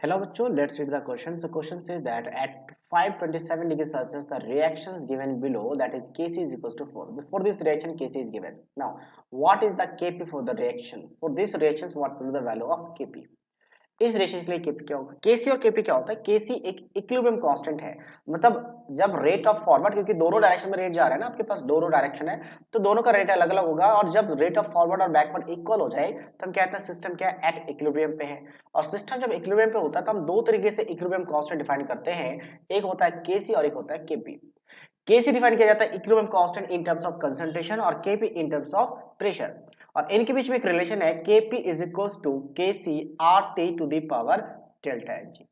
Hello bachcho, let's read the question. So question says that at 527 degrees Celsius, the reactions given below, that is Kc is equals to 4. For this reaction, Kc is given. Now, what is the Kp for the reaction? For this reactions, what will be the value of Kp? इस ratio के लिए KP क्या होगा? केसी और KP क्या होता है? केसी एक इक्विलिब्रियम कांस्टेंट है, मतलब जब रेट ऑफ फॉरवर्ड, क्योंकि दोनों डायरेक्शन में रेट जा रहा है ना, आपके पास दोनों डायरेक्शन है, तो दोनों का रेट अलग अलग होगा, और जब रेट ऑफ फॉरवर्ड और बैकवर्ड इक्वल हो जाए तो हम कहते हैं सिस्टम क्या है? एट इक्विलिब्रियम पे है। और सिस्टम जब इक्विलिब्रियम पे होता है तो हम दो तरीके से इक्विलिब्रियम कांस्टेंट डिफाइन करते हैं, एक होता है केसी और एक होता है केपी। केसी डिफाइन किया जाता है equilibrium constant in terms of concentration और KP in terms of pressure, और इनके बीच में एक रिलेशन है, Kp is equals to Kc RT to the power delta N G.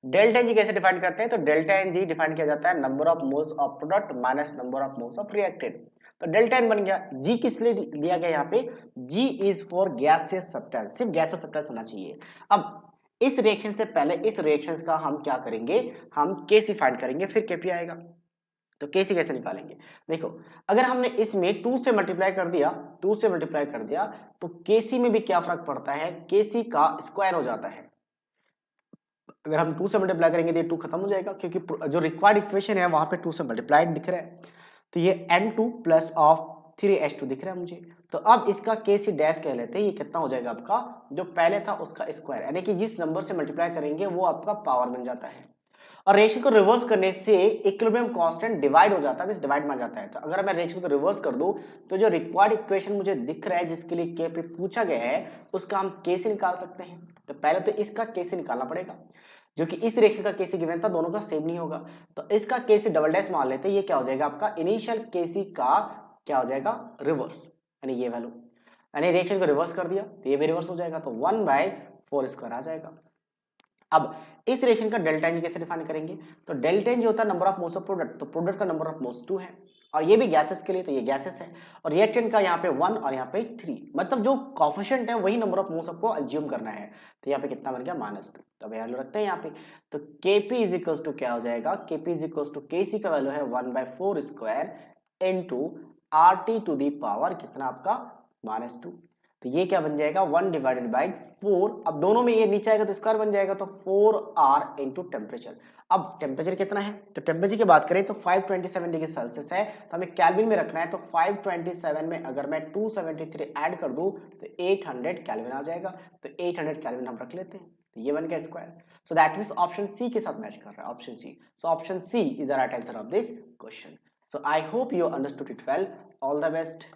Delta N G कैसे डिफाइन करते हैं? तो डेल्टा एन जी डिफाइन किया जाता है number of moles of product minus number of moles of reacted. तो delta N बन गया। जी किस लिए लिया गया यहाँ पे? जी इज फॉर गैसियस सब्सटेंस, सिर्फ गैसियस सब्सटेंस होना चाहिए। अब इस रिएक्शन से पहले इस रिएक्शन का हम क्या करेंगे? हम Kc फाइंड करेंगे, फिर Kp आएगा। तो Kc कैसे निकालेंगे? देखो, अगर हमने इसमें 2 से मल्टीप्लाई कर दिया, 2 से मल्टीप्लाई कर दिया, तो Kc में भी क्या फर्क पड़ता है? Kc का स्क्वायर हो जाता है। अगर हम 2 से मल्टीप्लाई करेंगे तो ये 2 खत्म हो जाएगा, क्योंकि जो रिक्वायर्ड इक्वेशन है वहां पे 2 से मल्टीप्लाइड दिख रहा है, तो ये N2 प्लस ऑफ 3H2 दिख रहा है मुझे। तो अब इसका Kc डैश कह लेते हैं, ये कितना हो जाएगा आपका? जो पहले था उसका स्क्वायर, यानी कि जिस नंबर से मल्टीप्लाई करेंगे वो आपका पावर बन जाता है। और रेशियो को रिवर्स करने से इक्विलिब्रियम कांस्टेंट डिवाइड हो जाता है, मींस डिवाइड में आ जाता है। तो अगर मैं रेशियो को रिवर्स कर दूं तो जो रिक्वायर्ड इक्वेशन मुझे दिख रहा है जिसके लिए के पे पूछा गया है, उसका हम कैसे निकाल सकते हैं? तो पहले तो इसका कैसे निकालना पड़ेगा, जो कि इस रेशियो का केसी गिवन था, दोनों का सेम नहीं होगा। तो इसका केसी डबल डैश मान लेते हैं, ये क्या हो जाएगा आपका? इनिशियल केसी का क्या हो जाएगा? रिवर्स, यानी ये वैल्यू, यानी रिएक्शन को रिवर्स कर दिया तो ये भी रिवर्स हो जाएगा, तो 1/4 स्क्वायर आ जाएगा। अब इस रिएक्शन का डेल्टा एन कैसे डिफाइन करेंगे? तो डेल्टा एन जो होता है number of moles of product, तो प्रोडक्ट का नंबर ऑफ मोल्स 2 है, और ये भी गैसेस के लिए, तो ये गैसेस है, और रिएक्टेंट का यहाँ पे 1 और यहाँ पे 3, मतलब जो कोफिशिएंट है वही नंबर ऑफ मोल्स आपको अज्यूम करना है। तो यहाँ पे कितना बन गया? -2। तो वैल्यू रखते हैं यहाँ पे, तो Kp इज इक्वल्स टू क्या हो जाएगा? Kp is equals to Kc का वैल्यू है 1/4 square into RT to the power कितना आपका? -2। तो ये क्या बन जाएगा? 1 डिवाइडेड बाई 4। अब दोनों में ये नीचे आएगा तो स्क्वायर बन जाएगा, तो 4R इंटू टेम्परेचर। अब टेम्परेचर कितना है? तो टेम्परेचर की बात करें तो 527 डिग्री सेल्सियस है, तो हमें केल्विन में रखना है। तो 527 में अगर मैं 273 ऐड कर दूं तो 800 केल्विन आ जाएगा, तो 800 केल्विन हम रख लेते हैं, तो ये बन गया square. So that means option C के साथ मैच कर रहा है, option C. So option C is the right answer of this question. So I hope you understood it well. All the best.